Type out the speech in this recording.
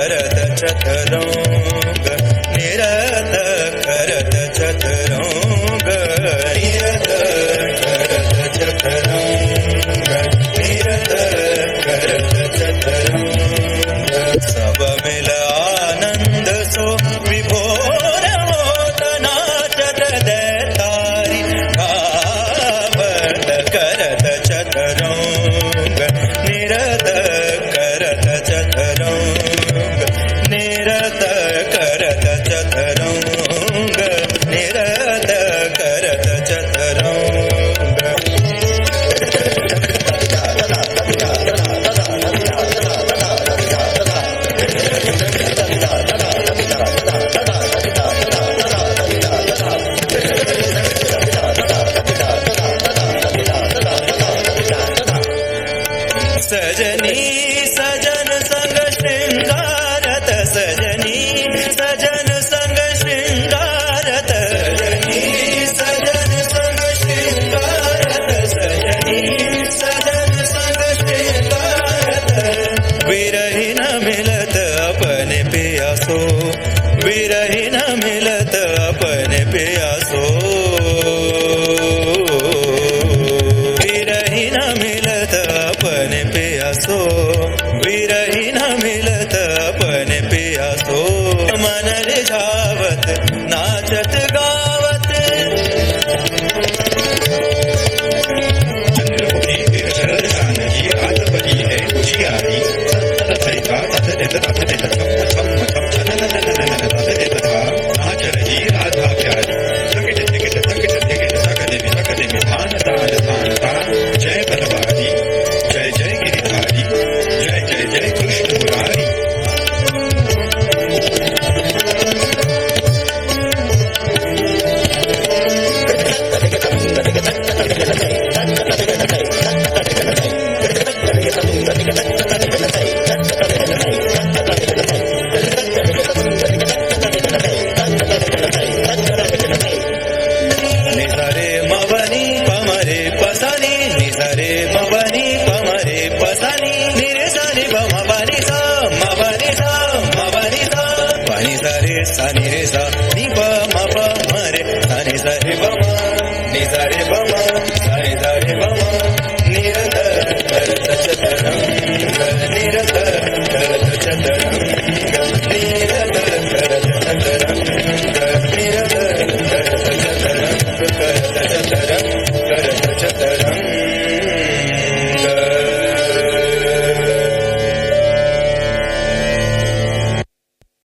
करत चतुरंग निरत करत चतुरंग निरत करत चतुरंग निरत करत चतुरंग सब मिल आनंद सो विभोर होत नाचत दैतारी गावत करत चतुरंग निरत करत चतुरंग निरत करत चतुरंग निरत करत चतुरंग सजनी सजन संग श्रृंगारत सजनी सजन संग श्रृंगारत सजनी सजन संग श्रृंगारत सजनी सजन संग श्रृंगारत विरही न मिलत अपने प्यासो विरही न मिलत अपने प्यासो विरही न मिलत अपने प्यासो विरही न मिलत अपने प्यासो मन रिझावत नाचत